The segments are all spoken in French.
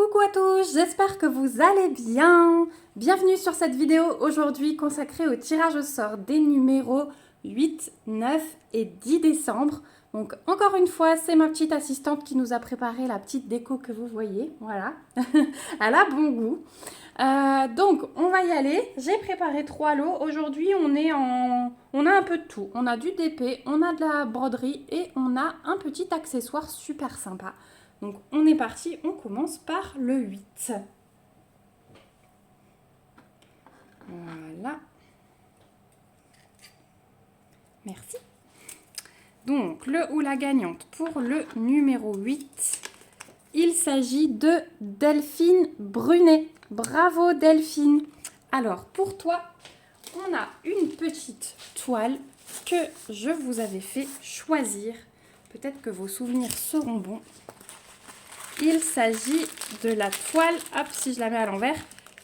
Coucou à tous, j'espère que vous allez bien. Bienvenue sur cette vidéo aujourd'hui consacrée au tirage au sort des numéros 8, 9 et 10 décembre. Donc encore une fois, c'est ma petite assistante qui nous a préparé la petite déco que vous voyez. Voilà, elle a bon goût. Donc on va y aller. J'ai préparé 3 lots. Aujourd'hui on a un peu de tout. On a du DP, on a de la broderie et on a un petit accessoire super sympa. Donc on est parti, on commence par le 8. Voilà. Merci. Donc le ou la gagnante pour le numéro 8, il s'agit de Delphine Brunet. Bravo Delphine. Alors pour toi, on a une petite toile que je vous avais fait choisir. Peut-être que vos souvenirs seront bons. Il s'agit de la toile, hop, si je la mets à l'envers,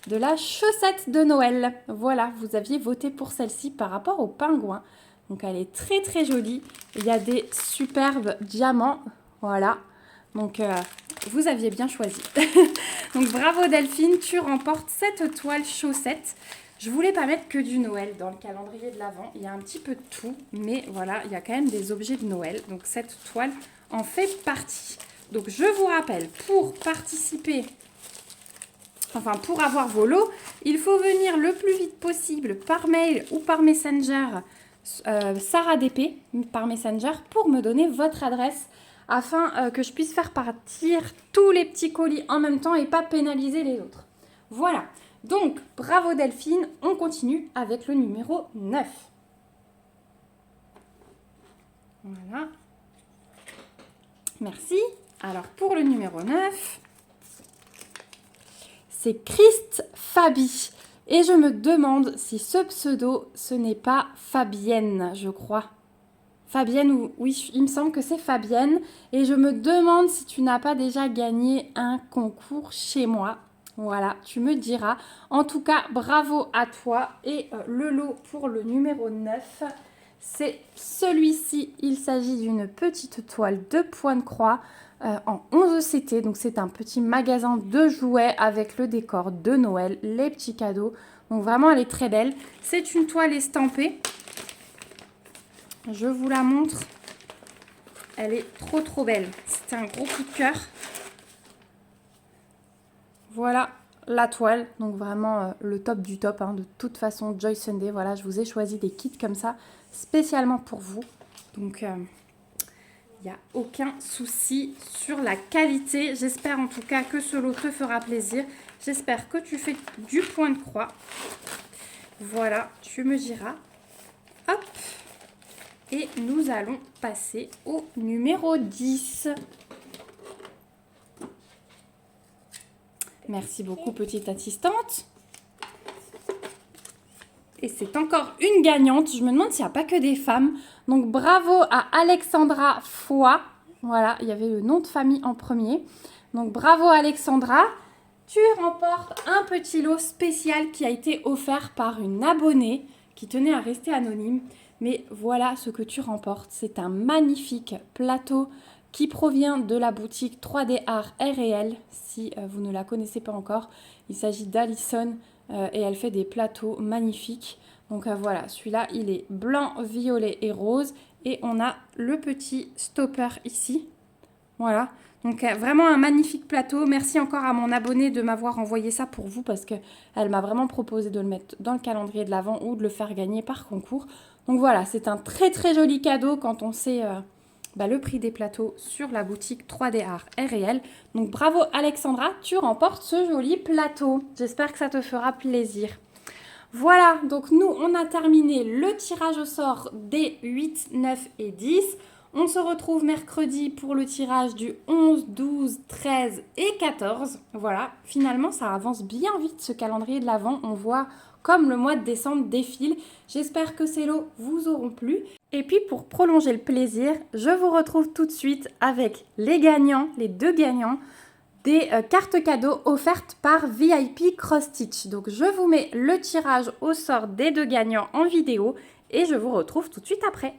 de la chaussette de Noël. Voilà, vous aviez voté pour celle-ci par rapport au pingouin. Donc elle est très très jolie. Il y a des superbes diamants. Voilà. Donc vous aviez bien choisi. Donc bravo Delphine, tu remportes cette toile chaussette. Je voulais pas mettre que du Noël dans le calendrier de l'Avent. Il y a un petit peu de tout, mais voilà, il y a quand même des objets de Noël. Donc cette toile en fait partie. Donc, je vous rappelle, pour participer, enfin pour avoir vos lots, il faut venir le plus vite possible par mail ou par Messenger, Sarah DP, par Messenger, pour me donner votre adresse afin que je puisse faire partir tous les petits colis en même temps et pas pénaliser les autres. Voilà. Donc, bravo Delphine, on continue avec le numéro 9. Voilà. Merci. Alors, pour le numéro 9, c'est Christ Fabi. Et je me demande si ce pseudo, ce n'est pas Fabienne, je crois. Fabienne, oui, il me semble que c'est Fabienne. Et je me demande si tu n'as pas déjà gagné un concours chez moi. Voilà, tu me diras. En tout cas, bravo à toi. Et le lot pour le numéro 9, c'est celui-ci. Il s'agit d'une petite toile de point de croix. En 11 CT, donc c'est un petit magasin de jouets avec le décor de Noël, les petits cadeaux. Donc vraiment, elle est très belle. C'est une toile estampée. Je vous la montre. Elle est trop trop belle. C'était un gros coup de cœur. Voilà la toile. Donc vraiment le top du top. Hein. De toute façon, Joy Sunday, voilà, je vous ai choisi des kits comme ça spécialement pour vous. Donc il n'y a aucun souci sur la qualité. J'espère en tout cas que ce lot te fera plaisir. J'espère que tu fais du point de croix. Voilà, tu me diras. Hop. Et nous allons passer au numéro 10. Merci beaucoup, petite assistante. Et c'est encore une gagnante. Je me demande s'il n'y a pas que des femmes. Donc, bravo à Alexandra Foy. Voilà, il y avait le nom de famille en premier. Donc, bravo Alexandra. Tu remportes un petit lot spécial qui a été offert par une abonnée qui tenait à rester anonyme. Mais voilà ce que tu remportes. C'est un magnifique plateau qui provient de la boutique 3D Art RL. Si vous ne la connaissez pas encore, il s'agit d'Alison. Et elle fait des plateaux magnifiques. Donc voilà, celui-là, il est blanc, violet et rose. Et on a le petit stopper ici. Voilà. Donc vraiment un magnifique plateau. Merci encore à mon abonnée de m'avoir envoyé ça pour vous parce qu'elle m'a vraiment proposé de le mettre dans le calendrier de l'Avent ou de le faire gagner par concours. Donc voilà, c'est un très très joli cadeau quand on sait le prix des plateaux sur la boutique 3D Art RL. Donc bravo Alexandra, tu remportes ce joli plateau. J'espère que ça te fera plaisir. Voilà, donc nous on a terminé le tirage au sort des 8, 9 et 10. On se retrouve mercredi pour le tirage du 11, 12, 13 et 14. Voilà, finalement ça avance bien vite ce calendrier de l'Avent. On voit comme le mois de décembre défile. J'espère que ces lots vous auront plu. Et puis pour prolonger le plaisir, je vous retrouve tout de suite avec les gagnants, les 2 gagnants des cartes cadeaux offertes par VIP Cross Stitch. Donc je vous mets le tirage au sort des 2 gagnants en vidéo et je vous retrouve tout de suite après.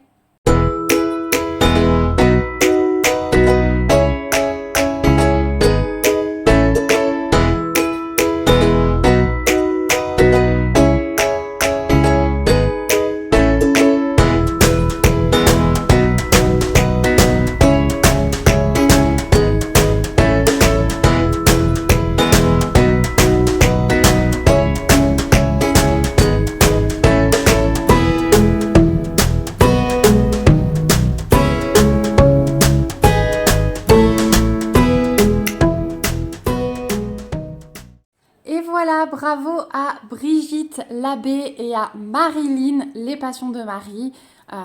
voilà, bravo à Brigitte Labbé et à Marilyn, les passions de Marie.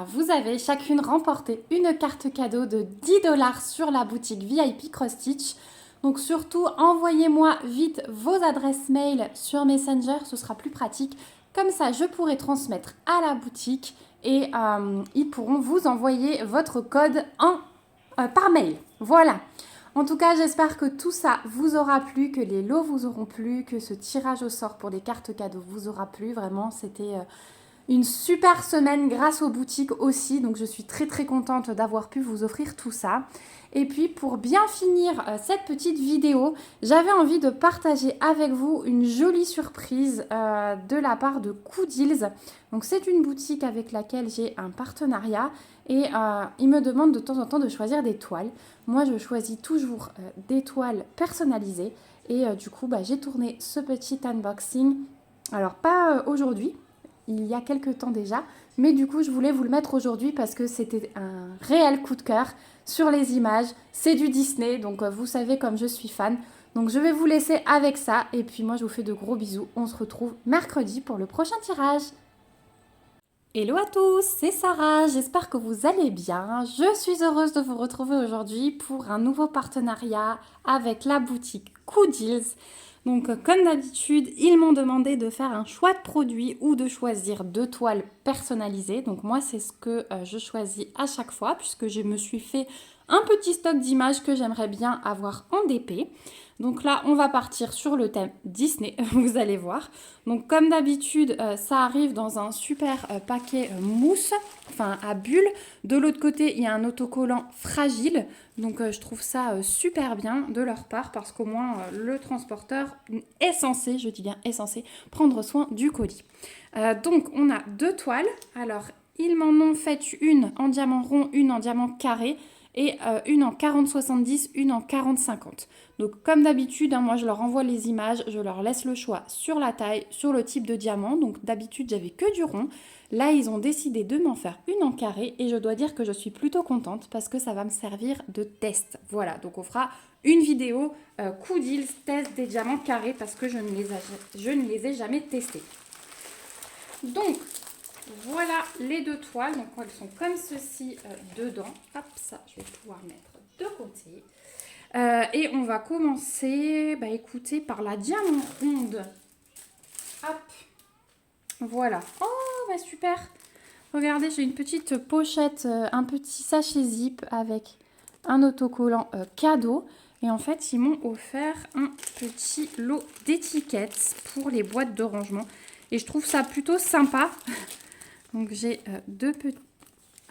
Vous avez chacune remporté une carte cadeau de 10 $ sur la boutique VIP Cross Stitch. Donc surtout, envoyez-moi vite vos adresses mail sur Messenger, ce sera plus pratique. Comme ça, je pourrai transmettre à la boutique et ils pourront vous envoyer votre code par mail. Voilà. En tout cas, j'espère que tout ça vous aura plu, que les lots vous auront plu, que ce tirage au sort pour les cartes cadeaux vous aura plu. Vraiment, c'était une super semaine grâce aux boutiques aussi. Donc, je suis très très contente d'avoir pu vous offrir tout ça. Et puis, pour bien finir cette petite vidéo, j'avais envie de partager avec vous une jolie surprise de la part de Coodils. Donc, c'est une boutique avec laquelle j'ai un partenariat et ils me demandent de temps en temps de choisir des toiles. Moi, je choisis toujours des toiles personnalisées et du coup, j'ai tourné ce petit unboxing. Alors, pas aujourd'hui, il y a quelques temps déjà, mais du coup, je voulais vous le mettre aujourd'hui parce que c'était un réel coup de cœur sur les images. C'est du Disney, donc vous savez comme je suis fan. Donc, je vais vous laisser avec ça et puis moi, je vous fais de gros bisous. On se retrouve mercredi pour le prochain tirage. Hello à tous, c'est Sarah, j'espère que vous allez bien. Je suis heureuse de vous retrouver aujourd'hui pour un nouveau partenariat avec la boutique Coodils. Donc comme d'habitude, ils m'ont demandé de faire un choix de produit ou de choisir 2 toiles personnalisées. Donc moi, c'est ce que je choisis à chaque fois puisque je me suis fait un petit stock d'images que j'aimerais bien avoir en DP. Donc là, on va partir sur le thème Disney, vous allez voir. Donc comme d'habitude, ça arrive dans un super paquet mousse, enfin à bulles. De l'autre côté, il y a un autocollant fragile. Donc je trouve ça super bien de leur part parce qu'au moins le transporteur est censé, je dis bien est censé, prendre soin du colis. Donc on a 2 toiles. Alors ils m'en ont fait une en diamant rond, une en diamant carré. Et une en 40-70, une en 40-50. Donc comme d'habitude, moi je leur envoie les images, je leur laisse le choix sur la taille, sur le type de diamant. Donc d'habitude j'avais que du rond. Là ils ont décidé de m'en faire une en carré et je dois dire que je suis plutôt contente parce que ça va me servir de test. Voilà, donc on fera une vidéo Coodils test des diamants carrés parce que je ne les ai jamais testés. Donc voilà les 2 toiles, donc elles sont comme ceci dedans. Hop, ça je vais pouvoir mettre de côté. Et on va commencer, écoutez, par la diamant ronde. Hop, voilà. Oh, super. Regardez, j'ai une petite pochette, un petit sachet zip avec un autocollant cadeau. Et en fait, ils m'ont offert un petit lot d'étiquettes pour les boîtes de rangement. Et je trouve ça plutôt sympa. Donc j'ai 2 petits...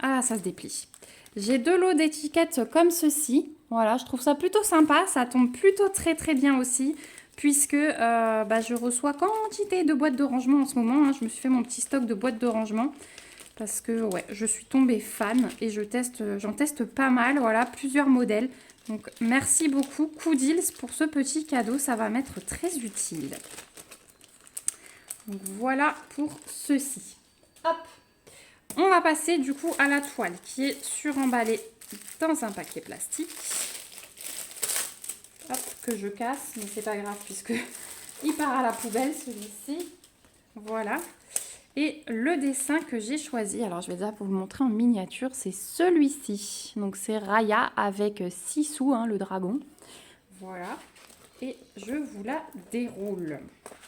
Ah, ça se déplie. J'ai 2 lots d'étiquettes comme ceci. Voilà, je trouve ça plutôt sympa. Ça tombe plutôt très très bien aussi. Puisque je reçois quantité de boîtes de rangement en ce moment. Je me suis fait mon petit stock de boîtes de rangement. Parce que ouais, je suis tombée fan. Et j'en teste pas mal. Voilà, plusieurs modèles. Donc merci beaucoup Coodils pour ce petit cadeau. Ça va m'être très utile. Donc voilà pour ceci. Hop, on va passer du coup à la toile qui est suremballée dans un paquet plastique. Hop, que je casse, mais c'est pas grave puisque il part à la poubelle celui-ci. Voilà. Et le dessin que j'ai choisi, alors je vais déjà vous le montrer en miniature, c'est celui-ci. Donc c'est Raya avec Sisu, le dragon. Voilà. Et je vous la déroule.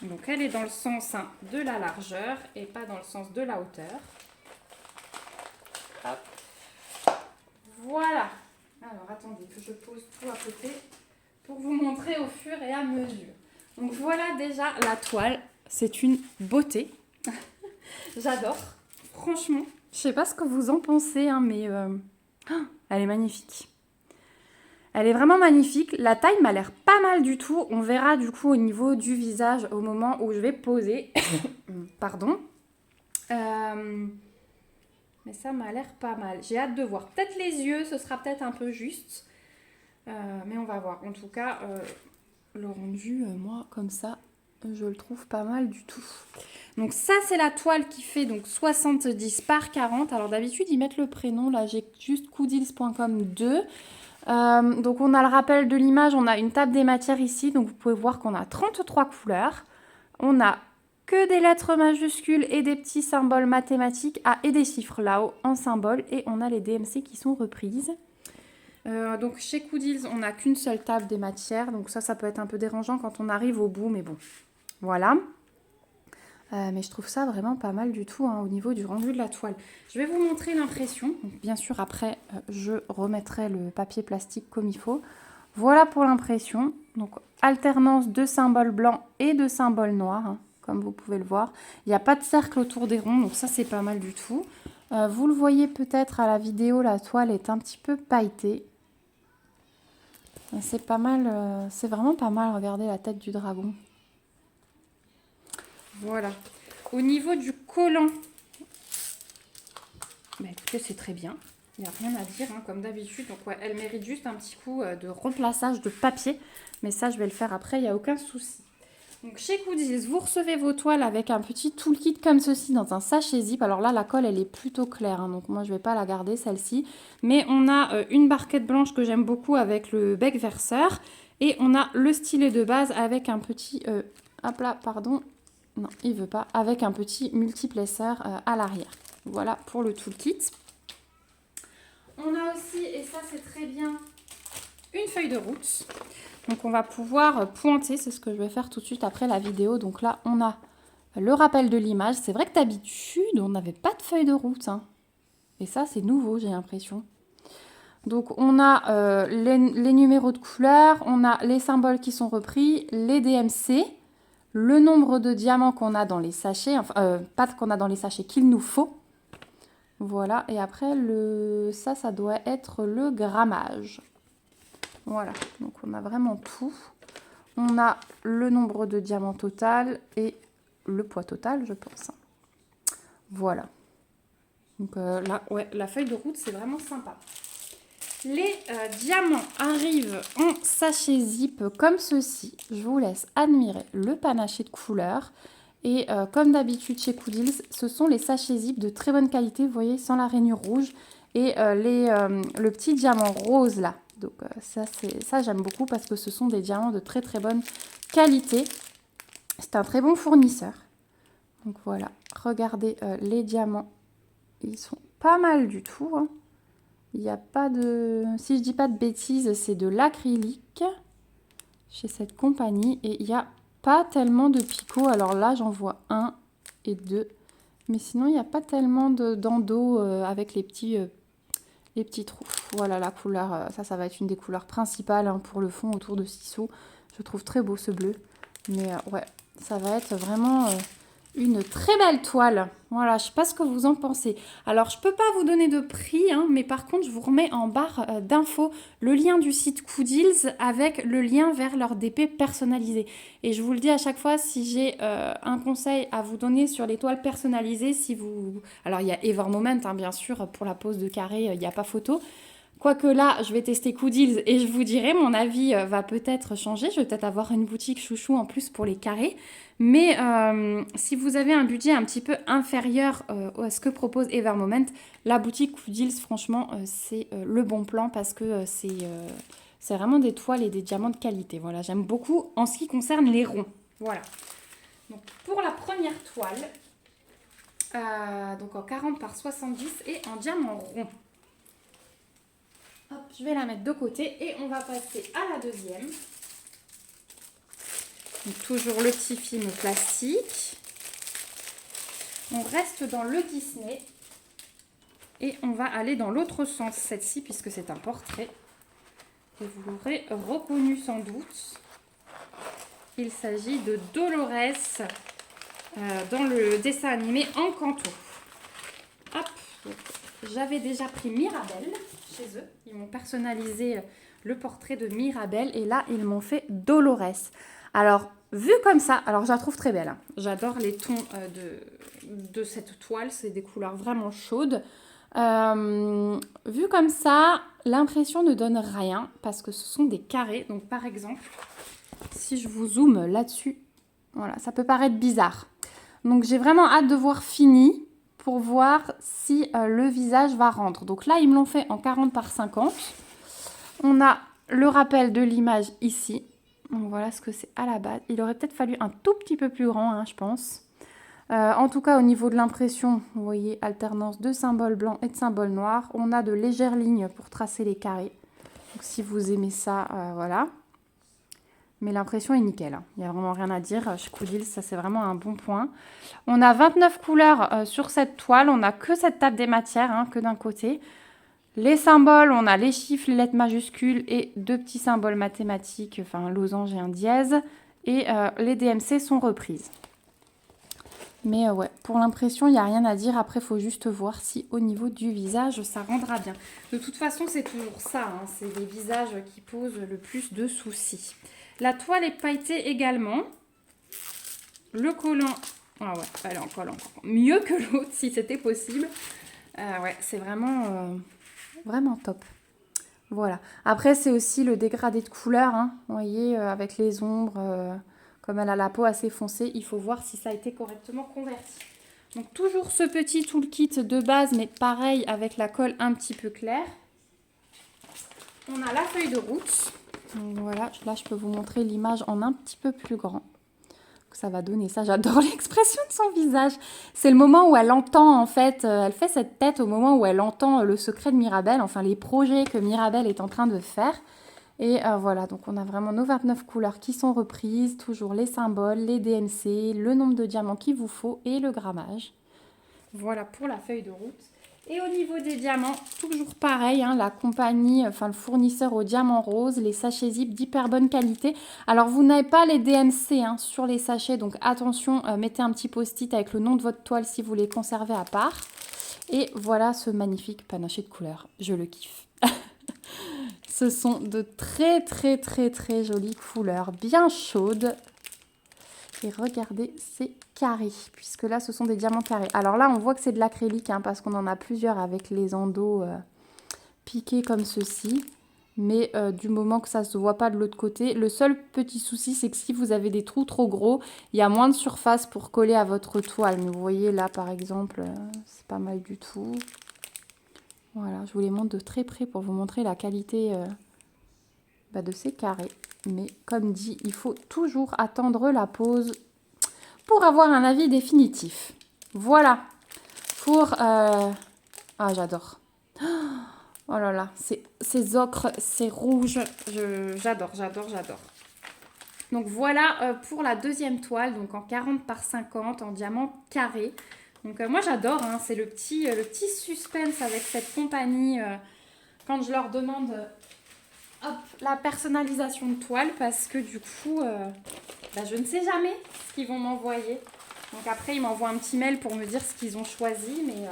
Donc elle est dans le sens de la largeur et pas dans le sens de la hauteur. Hop. Voilà. Alors attendez que je pose tout à côté pour vous montrer au fur et à mesure. Donc voilà déjà la toile. C'est une beauté. J'adore. Franchement, je sais pas ce que vous en pensez, mais elle est magnifique. Elle est vraiment magnifique. La taille m'a l'air pas mal du tout. On verra du coup au niveau du visage au moment où je vais poser. Pardon. Mais ça m'a l'air pas mal. J'ai hâte de voir. Peut-être les yeux, ce sera peut-être un peu juste. Mais on va voir. En tout cas, le rendu, moi, comme ça, je le trouve pas mal du tout. Donc ça, c'est la toile qui fait donc 70 par 40. Alors d'habitude, ils mettent le prénom. Là, j'ai juste coodils.com 2. Donc on a le rappel de l'image, on a une table des matières ici, donc vous pouvez voir qu'on a 33 couleurs. On a que des lettres majuscules et des petits symboles mathématiques et des chiffres là-haut en symbole. Et on a les DMC qui sont reprises. Donc chez Coodils, on n'a qu'une seule table des matières. Donc ça peut être un peu dérangeant quand on arrive au bout. Mais bon, voilà. Mais je trouve ça vraiment pas mal du tout au niveau du rendu de la toile. Je vais vous montrer l'impression. Bien sûr, après, je remettrai le papier plastique comme il faut. Voilà pour l'impression. Donc, alternance de symboles blancs et de symboles noirs, comme vous pouvez le voir. Il n'y a pas de cercle autour des ronds, donc ça, c'est pas mal du tout. Vous le voyez peut-être à la vidéo, la toile est un petit peu pailletée. C'est pas mal, c'est vraiment pas mal. Regardez la tête du dragon. Voilà. Au niveau du collant, écoutez, c'est très bien. Il n'y a rien à dire, comme d'habitude. Donc, ouais, elle mérite juste un petit coup de remplaçage de papier. Mais ça, je vais le faire après, il n'y a aucun souci. Donc, chez Coodils, vous recevez vos toiles avec un petit toolkit comme ceci dans un sachet zip. Alors là, la colle, elle est plutôt claire. Donc, moi, je ne vais pas la garder, celle-ci. Mais on a une barquette blanche que j'aime beaucoup avec le bec verseur. Et on a le stylet de base avec un petit... hop là, pardon. Non, il veut pas. Avec un petit multiplesseur à l'arrière. Voilà pour le toolkit. On a aussi, et ça c'est très bien, une feuille de route. Donc on va pouvoir pointer, c'est ce que je vais faire tout de suite après la vidéo. Donc là, on a le rappel de l'image. C'est vrai que d'habitude, on n'avait pas de feuille de route. Et ça, c'est nouveau, j'ai l'impression. Donc on a les numéros de couleurs, on a les symboles qui sont repris, les DMC, le nombre de diamants qu'on a dans les sachets, enfin pas qu'on a dans les sachets, qu'il nous faut. Voilà, et après ça doit être le grammage. Voilà, donc on a vraiment tout. On a le nombre de diamants total et le poids total, je pense. Voilà. Donc là, ouais, la feuille de route, c'est vraiment sympa. Les diamants arrivent en sachet zip comme ceci. Je vous laisse admirer le panaché de couleurs. Et comme d'habitude chez Coodils, ce sont les sachets zip de très bonne qualité, vous voyez, sans la rainure rouge. Et le petit diamant rose là. Donc ça j'aime beaucoup parce que ce sont des diamants de très très bonne qualité. C'est un très bon fournisseur. Donc voilà, regardez les diamants. Ils sont pas mal du tout. Il n'y a pas de... Si je dis pas de bêtises, c'est de l'acrylique chez cette compagnie. Et il n'y a pas tellement de picots. Alors là, j'en vois 1 et 2. Mais sinon, il n'y a pas tellement d'endos avec les petits trous. Voilà la couleur. Ça va être une des couleurs principales pour le fond autour de 6 sous. Je trouve très beau ce bleu. Mais ouais, ça va être vraiment... une très belle toile. Voilà, je ne sais pas ce que vous en pensez. Alors, je ne peux pas vous donner de prix, mais par contre, je vous remets en barre d'infos le lien du site Coodils avec le lien vers leur DP personnalisé. Et je vous le dis à chaque fois, si j'ai un conseil à vous donner sur les toiles personnalisées, si vous... Alors, il y a Evermoment, bien sûr, pour la pose de carré, il n'y a pas photo. Quoique là, je vais tester Coodils et je vous dirai, mon avis va peut-être changer. Je vais peut-être avoir une boutique chouchou en plus pour les carrés. Mais si vous avez un budget un petit peu inférieur à ce que propose Evermoment, la boutique Coodils, franchement, c'est le bon plan parce que c'est vraiment des toiles et des diamants de qualité. Voilà, j'aime beaucoup en ce qui concerne les ronds. Voilà. Donc, pour la première toile, donc en 40 par 70 et en diamant rond. Hop, je vais la mettre de côté et on va passer à la deuxième. Donc, toujours le petit film plastique. On reste dans le Disney et on va aller dans l'autre sens, cette-ci, puisque c'est un portrait. Et vous l'aurez reconnu sans doute. Il s'agit de Dolores dans le dessin animé Encanto. Hop, j'avais déjà pris Mirabelle chez eux. Ils m'ont personnalisé le portrait de Mirabelle et là, ils m'ont fait Dolores. Alors, vu comme ça, alors je la trouve très belle. J'adore les tons de cette toile. C'est des couleurs vraiment chaudes. Vu comme ça, l'impression ne donne rien parce que ce sont des carrés. Donc, par exemple, si je vous zoome là-dessus, voilà, ça peut paraître bizarre. Donc, j'ai vraiment hâte de voir fini pour voir si le visage va rendre. Donc là, ils me l'ont fait en 40 par 50. On a le rappel de l'image ici. Donc voilà ce que c'est à la base. Il aurait peut-être fallu un tout petit peu plus grand, hein, je pense. En tout cas, au niveau de l'impression, vous voyez, alternance de symboles blancs et de symboles noirs. On a de légères lignes pour tracer les carrés. Donc si vous aimez ça, voilà. Mais l'impression est nickel, hein. Il n'y a vraiment rien à dire. Chez Coudils, ça c'est vraiment un bon point. On a 29 couleurs sur cette toile. On n'a que cette table des matières, hein, que d'un côté. Les symboles, on a les chiffres, les lettres majuscules et 2 petits symboles mathématiques, enfin un losange et un dièse. Et les DMC sont reprises. Mais ouais, pour l'impression, il n'y a rien à dire. Après, il faut juste voir si au niveau du visage, ça rendra bien. De toute façon, c'est toujours ça, hein. C'est les visages qui posent le plus de soucis. La toile est pailletée également. Le collant, ah ouais, elle est en collant encore mieux que l'autre si c'était possible. Ouais, c'est vraiment, vraiment top. Voilà. Après, c'est aussi le dégradé de couleur, hein. Vous voyez, avec les ombres... Comme elle a la peau assez foncée, il faut voir si ça a été correctement converti. Donc toujours ce petit toolkit de base, mais pareil avec la colle un petit peu claire. On a la feuille de route. Donc voilà, là je peux vous montrer l'image en un petit peu plus grand. Ça va donner ça, j'adore l'expression de son visage. C'est le moment où elle entend en fait, elle fait cette tête au moment où elle entend le secret de Mirabelle, enfin les projets que Mirabelle est en train de faire. Et voilà, donc on a vraiment nos 29 couleurs qui sont reprises, toujours les symboles, les DMC, le nombre de diamants qu'il vous faut et le grammage. Voilà pour la feuille de route. Et au niveau des diamants, toujours pareil, hein, la compagnie, enfin le fournisseur au diamant rose, les sachets zip d'hyper bonne qualité. Alors vous n'avez pas les DMC hein, sur les sachets, donc attention, mettez un petit post-it avec le nom de votre toile si vous les conservez à part. Et voilà ce magnifique panaché de couleurs, je le kiffe. Ce sont de très jolies couleurs, bien chaudes. Et regardez ces carrés, puisque là ce sont des diamants carrés. Alors là on voit que c'est de l'acrylique, hein, parce qu'on en a plusieurs avec les endos piqués comme ceci. Mais du moment que ça ne se voit pas de l'autre côté, le seul petit souci c'est que si vous avez des trous trop gros, il y a moins de surface pour coller à votre toile. Mais vous voyez là par exemple, c'est pas mal du tout. Voilà, je vous les montre de très près pour vous montrer la qualité de ces carrés. Mais comme dit, il faut toujours attendre la pause pour avoir un avis définitif. Voilà pour... Ah, j'adore. Oh là là, ces ocres, ces rouges, j'adore. Donc voilà pour la deuxième toile, donc en 40 par 50, en diamant carré. Donc moi j'adore, hein, c'est le petit suspense avec cette compagnie quand je leur demande la personnalisation de toile parce que du coup je ne sais jamais ce qu'ils vont m'envoyer. Donc après ils m'envoient un petit mail pour me dire ce qu'ils ont choisi, mais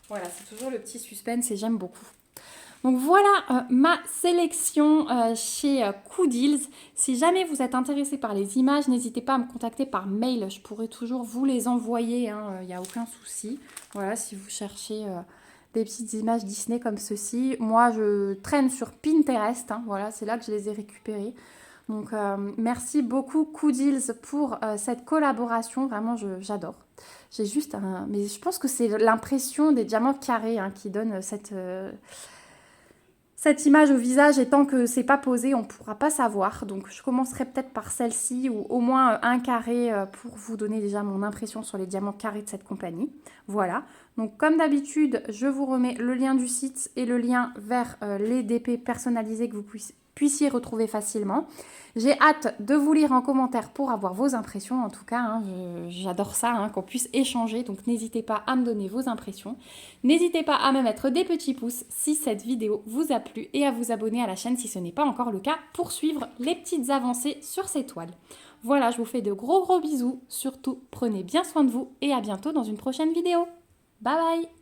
voilà, c'est toujours le petit suspense et j'aime beaucoup. Donc voilà ma sélection chez Coudils. Si jamais vous êtes intéressé par les images, n'hésitez pas à me contacter par mail. Je pourrai toujours vous les envoyer, il n'y a aucun souci. Voilà, si vous cherchez des petites images Disney comme ceci. Moi, je traîne sur Pinterest. Hein, voilà, c'est là que je les ai récupérées. Donc merci beaucoup Coudils pour cette collaboration. Vraiment, j'adore. J'ai juste un... Mais je pense que c'est l'impression des diamants carrés hein, qui donne cette image au visage, et tant que c'est pas posé, on ne pourra pas savoir. Donc je commencerai peut-être par celle-ci ou au moins un carré pour vous donner déjà mon impression sur les diamants carrés de cette compagnie. Voilà. Donc comme d'habitude, je vous remets le lien du site et le lien vers les DP personnalisés que vous puissiez retrouver facilement. J'ai hâte de vous lire en commentaire pour avoir vos impressions. En tout cas, hein, j'adore ça, hein, qu'on puisse échanger. Donc n'hésitez pas à me donner vos impressions. N'hésitez pas à me mettre des petits pouces si cette vidéo vous a plu et à vous abonner à la chaîne si ce n'est pas encore le cas pour suivre les petites avancées sur ces toiles. Voilà, je vous fais de gros bisous. Surtout, prenez bien soin de vous et à bientôt dans une prochaine vidéo. Bye bye!